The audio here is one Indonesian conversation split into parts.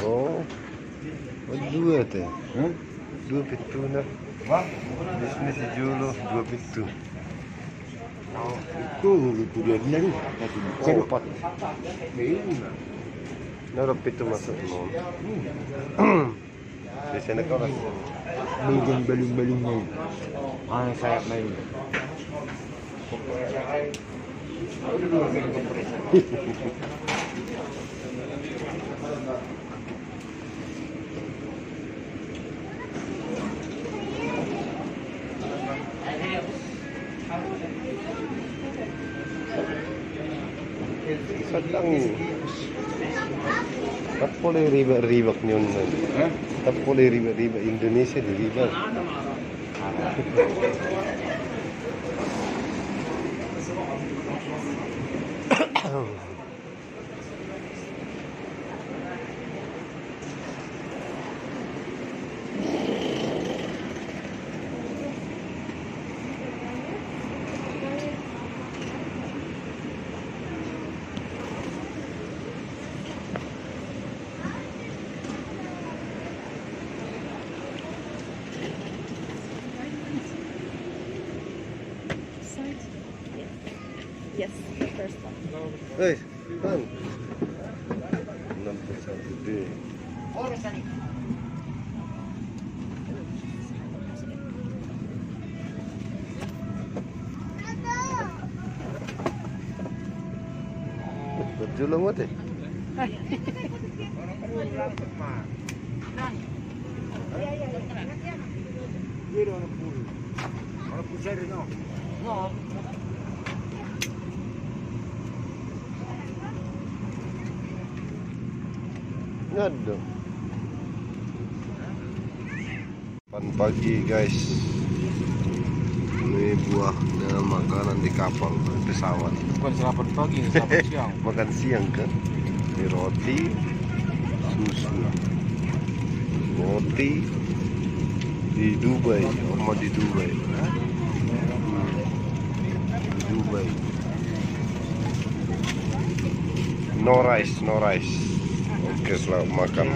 Oh, dua teh. Dua pintu nak. Bisnis jual dua pintu. Itu dia nih. Cepat. Naruh pintu masuk mau. Di sana kau rasa. Belum mau. Saya main. Sedang tak boleh riba nyon. Tak boleh riba Indonesia di riba. Yes, the first one. Hei, bang. 61D. Berjulang what eh? Ngado. Pagi guys. Ini buah dan makanan di kapal pesawat. Bukan sarapan pagi, sarapan siang. Makan siang kan? Ini roti, susu, roti di Dubai, di Dubai. Di Dubai. No rice. Oke, selamat makan.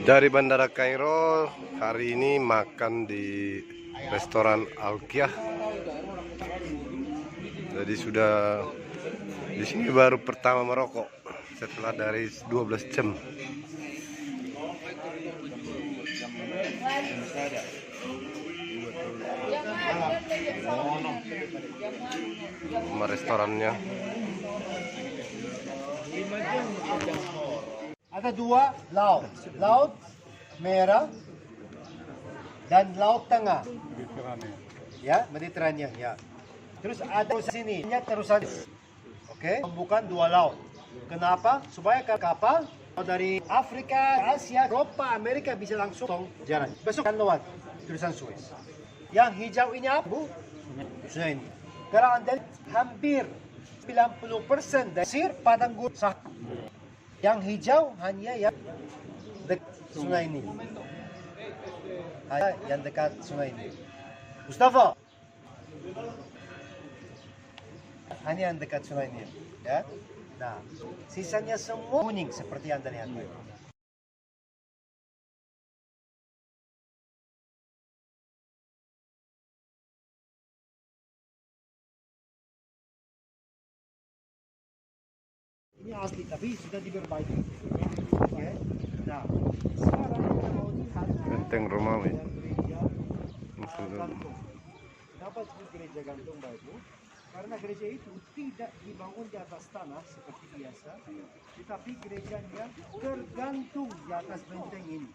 Dari Bandara Kairo hari ini makan di restoran Alkiah. Jadi sudah di sini baru pertama merokok setelah dari 12 jam. Nama restorannya. Ada dua laut merah dan laut tengah, ya, Mediterania, ya. Terus ada sini, terusan, oke, bukan dua laut. Kenapa? Supaya kapal dari Afrika, Asia, Eropa, Amerika bisa langsung jalan. Besok kan lewat tulisan Suez. Yang hijau ini apa, Bu? Sungai ini. Karena Anda hampir 90% dari pasir padang gurun. Yang hijau hanya yang dekat sungai ini. Hanya yang dekat sungai ini. Mustafa. Hanya yang dekat sungai ini. Ya. Nah, sisanya semua kuning seperti yang Anda lihat. Ini asli tapi sudah diperbaiki. Oke. Nah, sekarang kalau lihat Benteng Romawi. gantung. Kenapa disebut gereja gantung, Bapak Ibu? Karena gereja itu tidak dibangun di atas tanah seperti biasa, tetapi gerejanya tergantung di atas benteng ini.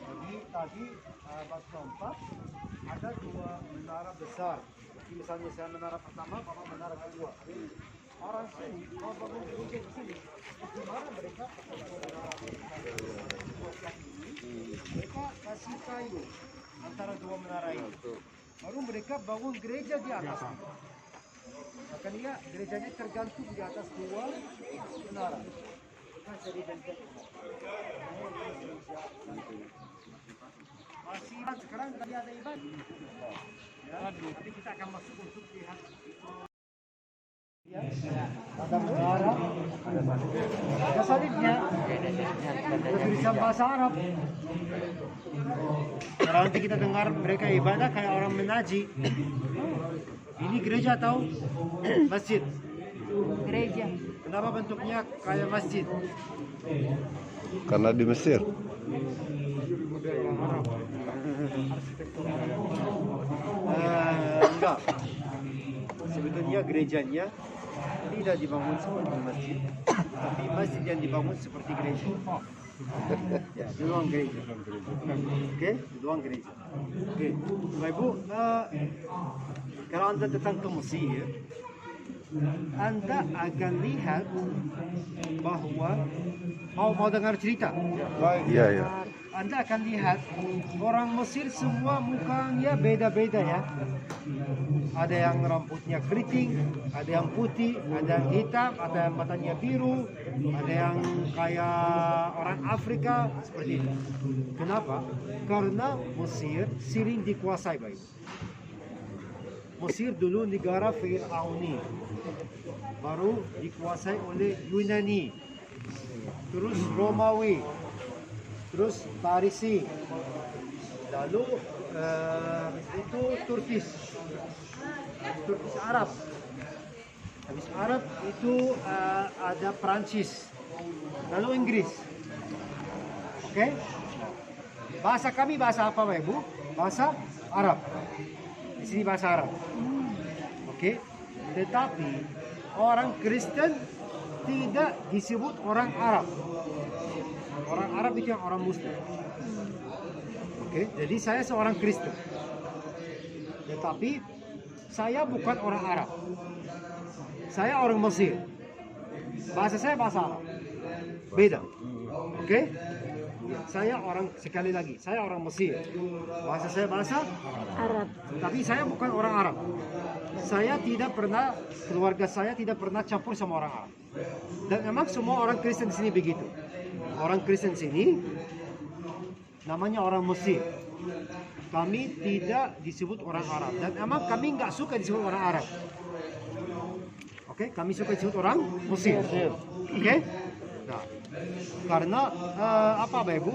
Jadi tadi waktu lompat ada dua menara besar. Misalnya saya menara pertama, Bapak menara kedua. orang sini mau bangun gereja di sini, gimana mereka? Mereka kasih kayu antara dua menara ini. Baru mereka bangun gereja di atas. Makanya gerejanya tergantung di atas dua menara. Masih sekarang tadi ada ibadah. Ya, nanti kita akan masuk untuk lihat. Ya, ada menara, ada salibnya, ada tulisan bahasa Arab. Kalau nanti kita dengar mereka ibadah kayak orang menaji. Ini gereja atau masjid? Gereja. Kenapa bentuknya kayak masjid? Karena di Mesir. Enggak. Sebetulnya gerejanya tidak dibangun seperti masjid, tapi masjid yang dibangun seperti gereja. Ya, di ruang gereja. Oke, di ruang gereja. Oke, Bapak Ibu, kalau Anda datang ke Mesir, Anda akan lihat bahwa mau dengar cerita. Iya, iya. Anda akan lihat orang Mesir semua mukanya beda-beda ya. Ada yang rambutnya keriting, ada yang putih, ada yang hitam, ada yang matanya biru, ada yang kayak orang Afrika seperti itu. Kenapa? Karena Mesir sering dikuasai baik. Mesir dulu negara Firauni, baru dikuasai oleh Yunani, terus Romawi, terus Parisi, lalu itu Turkish Arab. Habis Arab itu ada Prancis, lalu Inggris. Oke? Bahasa kami bahasa apa, Pak Ibu? Bahasa Arab. Di sini bahasa Arab. Oke? Tetapi orang Kristen tidak disebut orang Arab. Orang Arab itu yang orang Muslim. Oke, jadi saya seorang Kristen. Tetapi saya bukan orang Arab. Saya orang Mesir. Bahasa saya bahasa Arab. Beda. Oke? Saya orang, sekali lagi, saya orang Mesir. Bahasa saya bahasa Arab. Tapi saya bukan orang Arab. Saya tidak pernah, keluarga saya tidak pernah campur sama orang Arab. Dan memang semua orang Kristen di sini begitu. Orang Kristen sini namanya orang Mesir. Kami tidak disebut orang Arab. Dan memang kami nggak suka disebut orang Arab. Oke, kami suka disebut orang Mesir. Oke? Nah, karena apa, Bapak Ibu?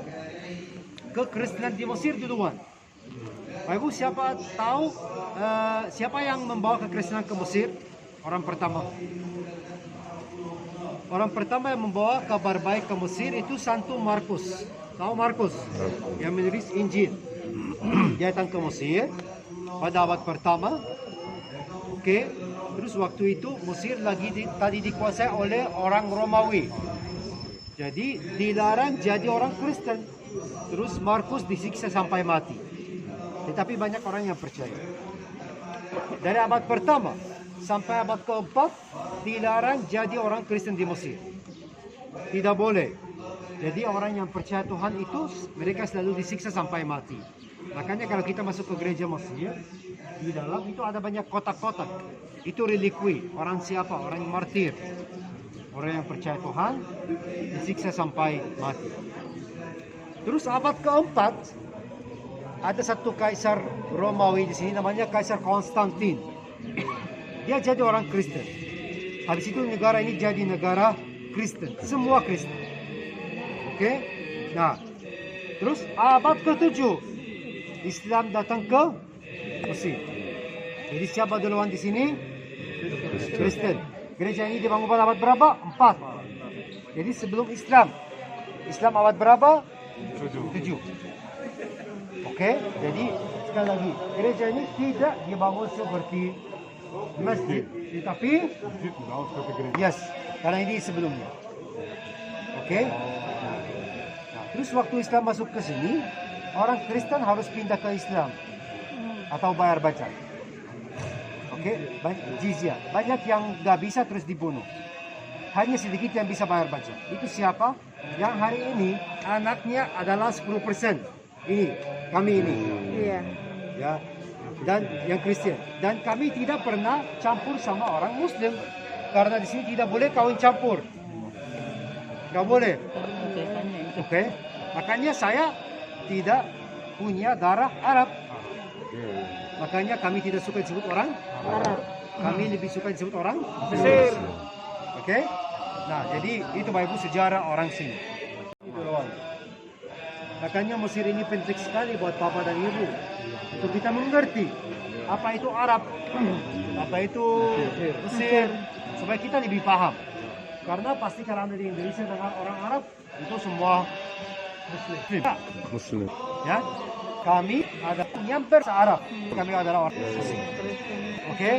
Kekristenan di Mesir duluan. Bapak Ibu, siapa tahu siapa yang membawa kekristenan ke Mesir? Orang pertama. Orang pertama yang membawa kabar baik ke Mesir itu Santo Markus. Tahu Markus? Yang menulis Injil. Dia datang ke Mesir pada abad pertama. Oke. Terus waktu itu Mesir tadi dikuasai oleh orang Romawi. Jadi dilarang jadi orang Kristen. Terus Markus disiksa sampai mati. Tetapi banyak orang yang percaya. Dari abad pertama sampai abad keempat dilarang jadi orang Kristen di Mesir. Tidak boleh. Jadi orang yang percaya Tuhan itu mereka selalu disiksa sampai mati. Makanya kalau kita masuk ke gereja Mesir, di dalam itu ada banyak kotak-kotak. Itu relikwi. Orang siapa? Orang yang martir. Orang yang percaya Tuhan disiksa sampai mati. Terus abad keempat ada satu kaisar Romawi di sini namanya Kaisar Konstantin. Dia jadi orang Kristen. Habis itu negara ini jadi negara Kristen, semua Kristen. Oke? Nah, terus abad ke-7 Islam datang ke Mesir. Jadi siapa duluan di sini? Kristen. Gereja ini dibangun pada abad berapa? 4. Jadi sebelum Islam. Islam abad berapa? 7. Oke, jadi sekali lagi, gereja ini tidak dibangun seperti masjid, tetapi yes, karena ini sebelumnya. Oke. Nah, terus waktu Islam masuk ke sini, orang Kristen harus pindah ke Islam atau bayar baca. Oke, jizya. Banyak yang nggak bisa terus dibunuh. Hanya sedikit yang bisa bayar pajak. Itu siapa? Yang hari ini anaknya adalah 10%. Ini, kami ini. Iya. Ya. Dan yang Kristen. Dan kami tidak pernah campur sama orang Muslim. Karena di sini tidak boleh kawin campur. Nggak boleh. Oke. Makanya saya tidak punya darah Arab. Makanya kami tidak suka disebut orang Arab. Kami lebih suka disebut orang Mesir. Oke? Nah, jadi itu Bapak Ibu sejarah orang sini. Itu doang. Makanya Mesir ini penting sekali buat Bapak dan Ibu. Untuk kita mengerti apa itu Arab, apa itu Mesir, supaya kita lebih paham. Karena pasti kalau Anda di Indonesia dengan orang Arab, itu semua Muslim. Muslim. Ya, kami ada nyamper se-Arab. Kami adalah orang Muslim. Oke?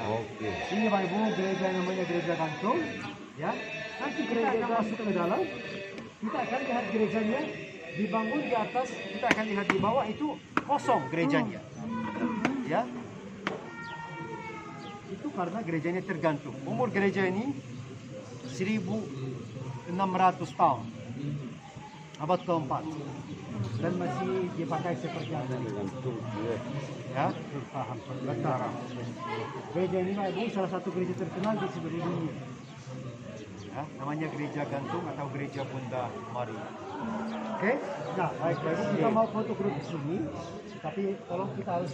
Oke. Ini Bapak Ibu gereja namanya gereja gantung. Ya, nanti kita akan masuk ke dalam. Kita akan lihat gerejanya dibangun di atas. Kita akan lihat di bawah itu kosong gerejanya. Ya, itu karena gerejanya tergantung. Umur gereja ini 1600 tahun. Abad keempat. Dan masih dipakai seperti yang tadi. Ya, paham. Sekarang gereja ini Bapak Ibu salah satu gereja terkenal di seluruh dunia. Ya, namanya gereja gantung atau gereja Bunda Maria. Oke? Nah, baik Bapak Ibu, kita mau foto grup di sini, tapi tolong kita harus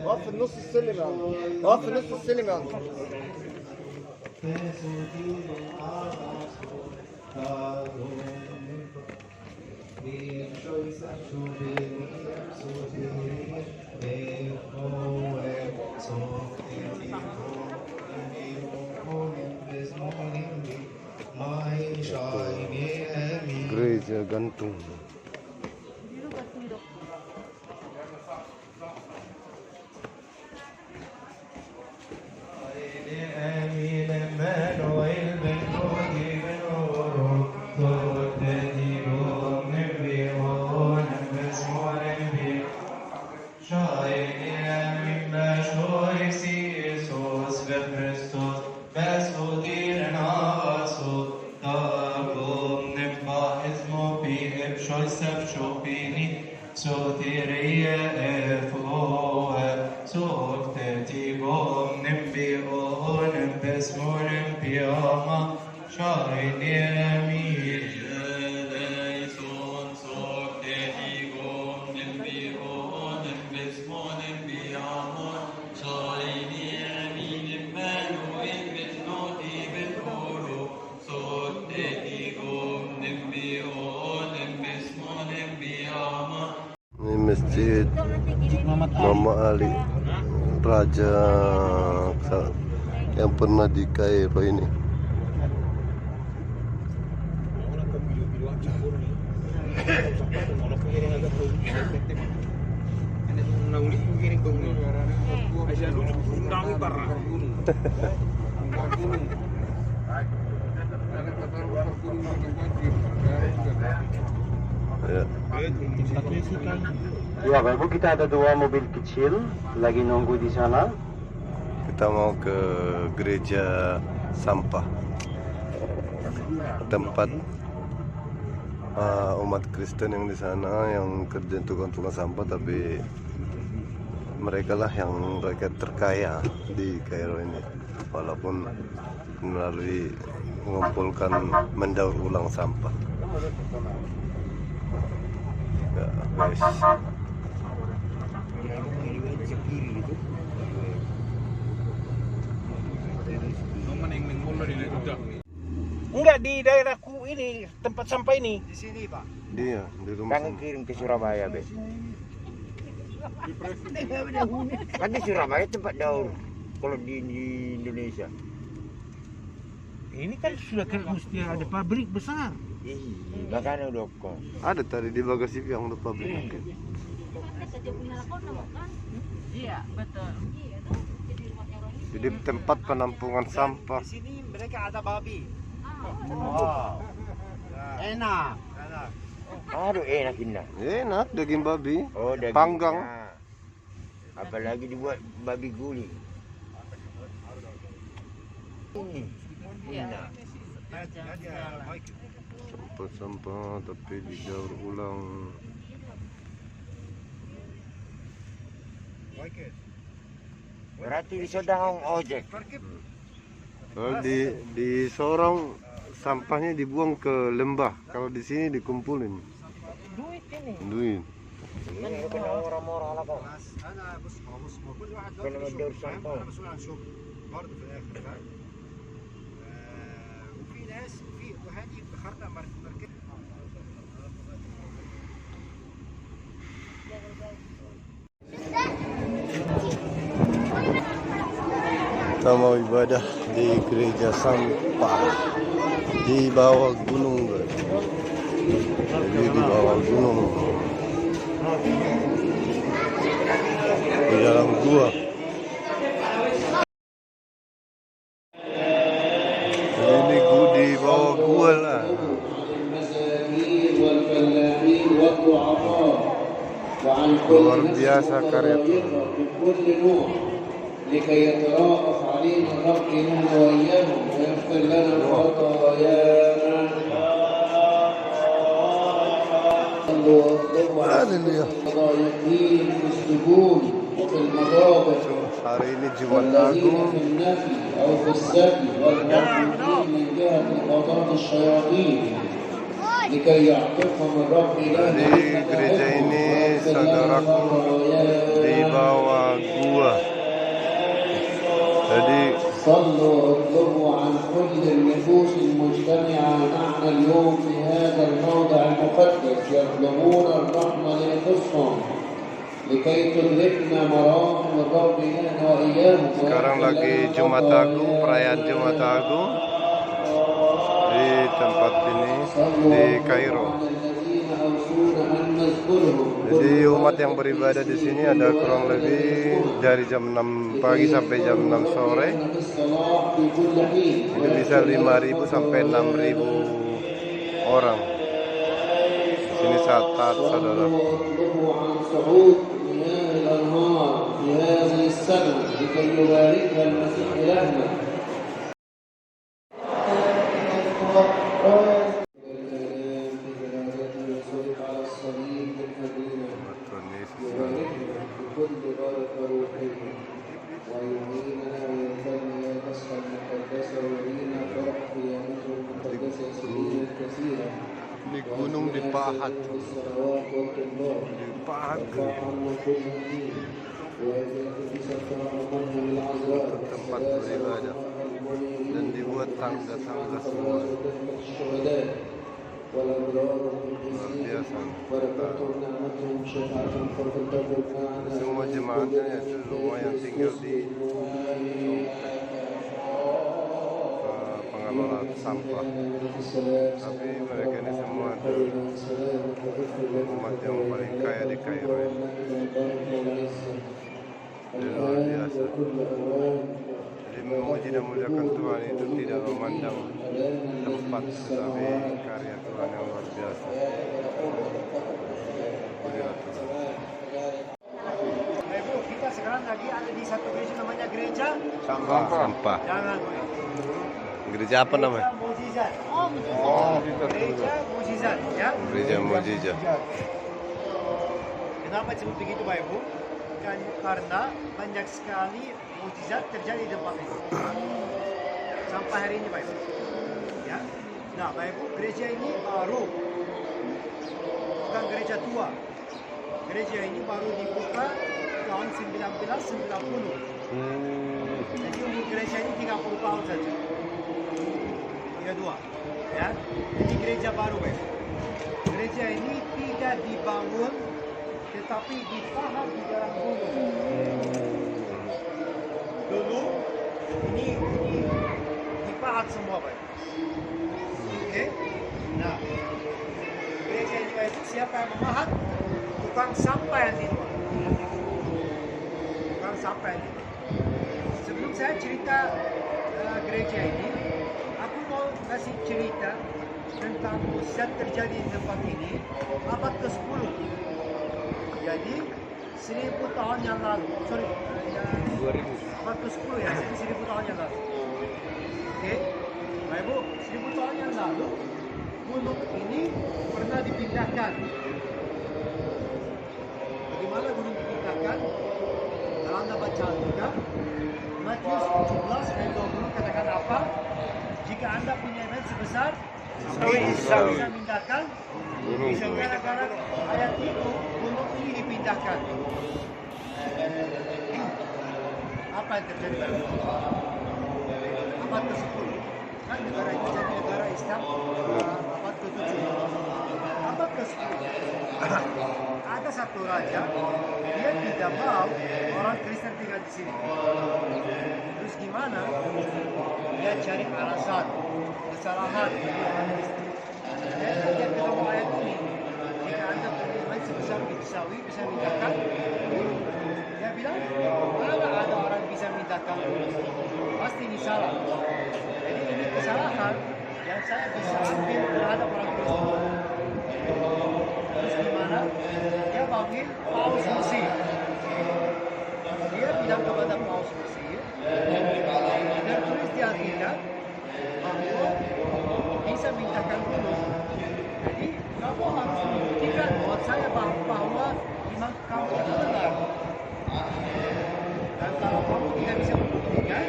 اقف في نص السلم يا عم اقف في نص السلم يا عم Gereja gantung. Ini masjid Muhammad Ali, raja yang pernah di Kairo ini. Ya. Ya, Bapak, kita ada 2 mobil kecil lagi nunggu di sana. Kita mau ke gereja sampah, tempat umat Kristen yang di sana yang kerja tukang sampah, tapi mereka lah yang rakyat terkaya di Kairo ini, walaupun melalui mengumpulkan mendaur ulang sampah. Ya, guys. Enggak di daerahku ini, tempat sampah ini. Di sini, Pak. Dia di rumah Kan kirim ke Surabaya, Be. Kan di Surabaya tempat daur. Kalau di Indonesia. Ini kan sudah mesti ada pabrik besar. Iya, makanya udah kok. ada tadi di bagasi yang untuk pabrik. Iya, betul. Jadi tempat penampungan sampah. Di sini mereka ada babi. Wow. Enak. Enak. Aduh, enak indah. Enak daging babi. Oh, daging. Panggang. Nah, apalagi dibuat babi guling. Enak. Tempat sampah tapi didaur ulang. Berarti sedang ojek. Kalau di Sorong sampahnya dibuang ke lembah, kalau di sini dikumpulin. Duit ini. Duit. Ini kena orang-orang lah kok. أنا بص كل واحد كنا بندور فاهم؟ صنطة. أنا مسؤول عن شغل برضه في الآخر فاهم؟ وفي ناس وهذه خرطة مركز. Kita mau ibadah di gereja sampah di bawah gunung, guys. Jadi di bawah gunung, di dalam gua. Jadi ini gua di bawah gua lah. Luar biasa karya Tuhan. لكي يتراءف علينا الرب إنه وإياهم ويغفر لنا خطايانا. صلوا واطلبوا Haleluya. الضائقين في السجون وفي المضاجع Hari ini Jumat والذين Agung. في النفي أو في السبي والمرفوضين من جهة قضاة الشياطين لكي يعتقهم الرب إلهنا Di gereja ini, saudaraku, di bawah gua. Jadi صلوا واطلبوا عن كل النفوس المجتمعة معنا اليوم في هذا الموضع المقدس يطلبون الرحمة لأنفسهم لكي تدركنا مراحم الرب إلهنا وإياهم. sekarang lagi Jumat Agung, perayaan Jumat Agung di tempat ini di Kairo. Jadi umat yang beribadah di sini ada kurang lebih dari jam 6 pagi sampai jam 6 sore. Itu bisa 5.000 sampai 6.000 orang. Di sini saat saudara. بكل بركة روحية ويعيننا ويرفعنا يا نصر المقدسة ويرينا فرح قيامته المقدسة سنين كثيرة. Di gunung dipahat, في الصلوات والطلاب dipahat ارفع عنا كل دين ويجعل في سفر مرهم العذراء tempat beribadah dan dibuat tangga-tangga semua. الشهداء والأبرار والقديسين biasa. بركتهم نعمتهم شفاعتهم فلتكن معنا. Semua jemaatnya itu semua yang tinggal di pengelola sampah. Tapi mereka ini semua umat yang paling kaya di Kairo ini. Jadi luar biasa. Jadi memuji dan memuliakan Tuhan itu tidak memandang tempat, tapi karya Tuhan yang luar biasa. Inilah Tuhan. Bapak Ibu, kita sekarang lagi ada di satu gereja namanya gereja Sampah. jangan Gereja apa namanya? Mukjizat. Oh, Gereja Mukjizat, ya. Gereja Mukjizat. Kenapa disebut begitu Bapak Ibu? Karena banyak sekali mukjizat terjadi di tempat ini. Sampai hari ini Bapak Ibu. Ya. Nah, Bapak Ibu, gereja ini baru. Bukan gereja tua. Gereja ini baru dibuka tahun 1990. Jadi umur gereja ini 30 tahun saja. 32. Ya. Jadi gereja baru Bapak Ibu. Gereja ini tidak dibangun tetapi dipahat di dalam gunung. Dulu ini dipahat semua Pak. Oke. Nah, gereja ini Pak, siapa yang memahat? Tukang sampah yang di luar. Tukang sampah yang di luar. Sebelum saya cerita gereja ini, aku mau kasih cerita tentang mukjizat terjadi di tempat ini abad ke-10. Jadi 1000 tahun yang lalu, 2000. Abad ke-10 ya, jadi 1000 tahun yang lalu. Oke, Bapak Ibu, 1000 tahun yang lalu gunung ini pernah dipindahkan. Bagaimana gunung dipindahkan? Kalau Anda baca Alkitab, Matius 17 ayat 20 katakan apa? Jika Anda punya iman sebesar bisa pindahkan bisa gara-gara ayat itu gunung ini dipindahkan. Apa yang terjadi? Abad ke-10 kan negara ini jadi negara Islam abad ke-7. Abad ke-10 ada satu raja, dia tidak mau orang Kristen tinggal di sini. Terus gimana? Dia cari alasan kesalahan orang Kristen. Dia ketemu ayat ini, jika Anda punya iman sebesar biji sawi bisa pindahkan. Dia bilang, mana ada orang bisa pindahkan? Pasti ini salah. Jadi ini kesalahan yang saya bisa ambil terhadap orang Kristen. Terus gimana? Dia panggil Paus Mesir. Dia bilang kepada Paus Mesir, tertulis di Alkitab bahwa bisa pindahkan gunung. Jadi kamu harus membuktikan buat saya bahwa iman kamu itu benar. Dan kalau kamu tidak bisa membuktikan,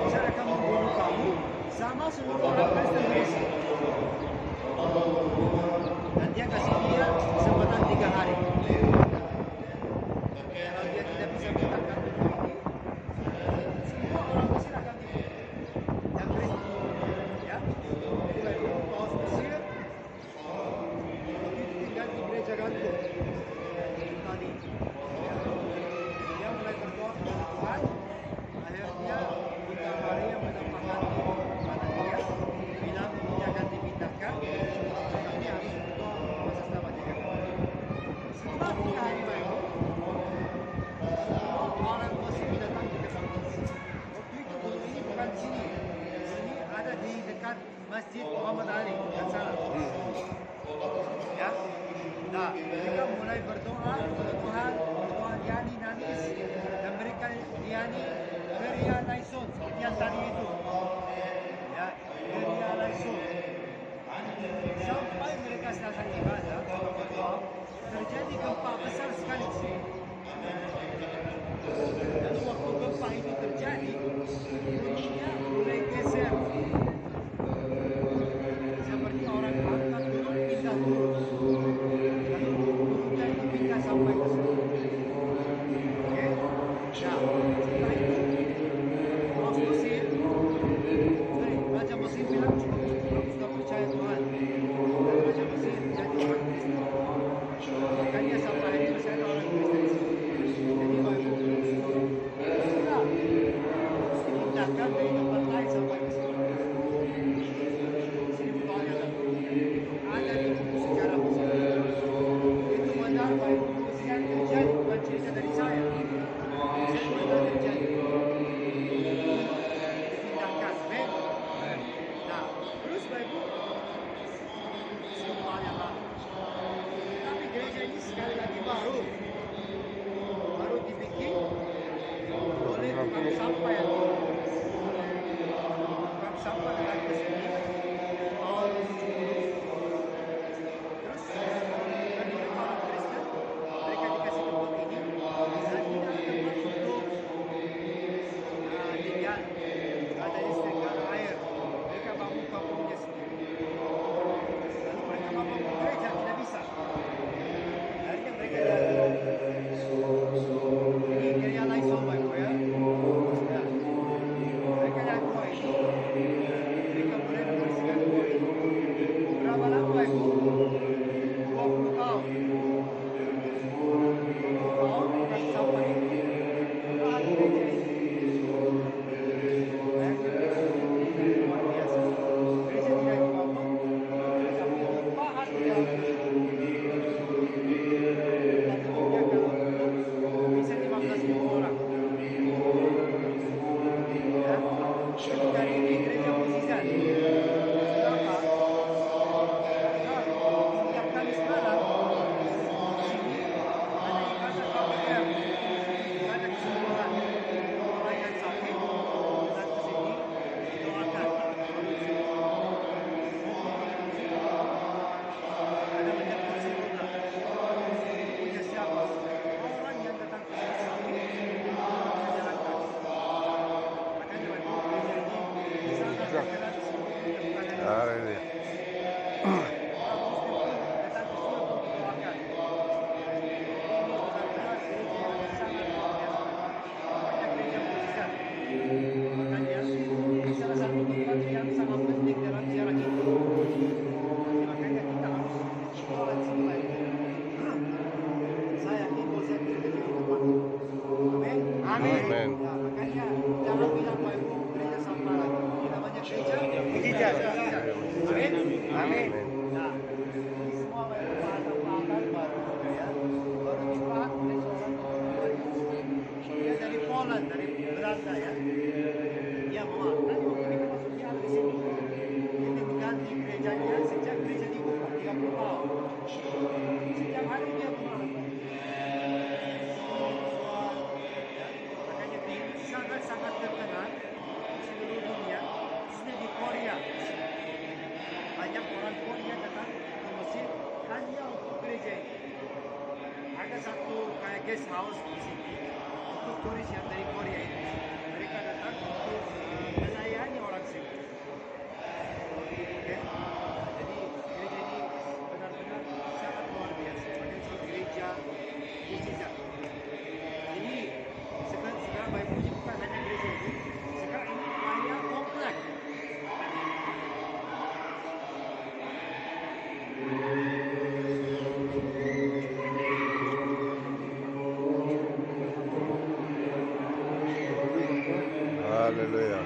saya akan membunuh kamu sama seluruh orang Kristen di sini. Dan dia kasih dia kesempatan 3 hari. Kalau dia tidak bisa pindahkan gunung ini, semua orang Mesir akan dibunuh. Yang Kristen, ya. Jadi Paus Mesir begitu tinggal di gereja gantung tadi. Dia mulai berdoa kepada Tuhan. Akhirnya Bunda Maria menampakkan kepada dia, bilang dia akan dipindahkan, tapi harus berdoa masa selama 3 hari. Setelah 3 hari baru, orang Mesir datang ke tempat ini. Waktu itu gunung ini bukan di sini. Sini ada di dekat Masjid Muhammad Ali, bukan salah. Ya. Nah, mereka mulai berdoa kepada Tuhan, berdoa nyanyi nangis, dan mereka nyanyi Geria Laison seperti yang tadi itu. Ya, Geria Laison. Sampai mereka selesai ibadah, berdoa, terjadi gempa besar sekali di sini. Dan waktu gempa itu terjadi, gunungnya mulai geser. Seperti orang angkat gunung pindah turun. Lalu gunungnya itu pindah sampai ke sini. Oke? Nah, setelah itu, Paus Mesir, Raja Mesir bilang cukup sudah percaya Tuhan. Dan Raja Mesir jadi orang Kristen. Makanya sampai hari ini masih ada orang Kristen di sini. Jadi Bapak Ibu, setelah dipindahkan dari tempat lain sampai ke sini. baru dibikin oleh tukang sampah yang tukang sampah datang ke sini tahun 70. Terus tadi orang Kristen mereka dikasih tempat ini dan tidak ada tempat untuk tinggal, ada listrik, ada air. Mereka bangun kampungnya sendiri. Lalu mereka bangun gereja tidak bisa. Akhirnya mereka jalan. Ini gereja lain sobat ya. Mereka jalan dua ini. Mereka boleh membersihkan dua ini. Berapa lama itu? 20 tahun. 20 tahun bukan sampai ini. Luar biasa. Gereja tidak dibangun. Tapi perubahan yang bisa 15.000 orang. Ya. Ketika ini gereja mukjizat. Kenapa? Karena setiap Kamis malam di sini ada ibadah KBR, ibadah kesembuhan. Orang yang sakit datang ke sini didoakan. Ada banyak kursi roda. Punya siapa? Orang yang datang ke sini sakit bisa jalan kaki. Makanya waktu gereja ini sangat terkenal di sini. Bukan hanya Haleluya. orang Muslim pun datang ke sini untuk didoakan. Ini benar-benar gereja yang sangat luar biasa. Banyak gereja mukjizat. Makanya ini salah satu tempat yang sangat penting dalam ziarah itu. Makanya kita harus jualan sini lagi. Saya himbau saya gereja di tempat itu. Amin. Amin. Ya, makanya jangan bilang Pak Ibu gereja sampah lagi. Ini namanya gereja mukjizat. Amin. Amin. Nah, ini semua Pak Ibu bahan-bahan baru juga ya. Baru dibuat oleh seorang teman dia dari Poland, dari Belanda ya. Dia mau tadi waktu kita masuk jalan di sini. Ini diganti gerejanya sejak gereja dibuka 30 tahun. Setiap hari dia pulang. Makanya ini sangat-sangat terkenal di seluruh dunia, khususnya di Korea. Banyak orang Korea datang ke Mesir hanya untuk gereja ini. Ada satu kayak guest house di sini untuk turis yang dari Korea ini. Mereka datang untuk melayani orang sini. Oke. Jadi gereja ini benar-benar sangat luar biasa. Makanya disebut gereja mukjizat. Ini sekarang Bapak Ibu bukan hanya gereja ini. Sekarang ini raya komplek. Haleluya.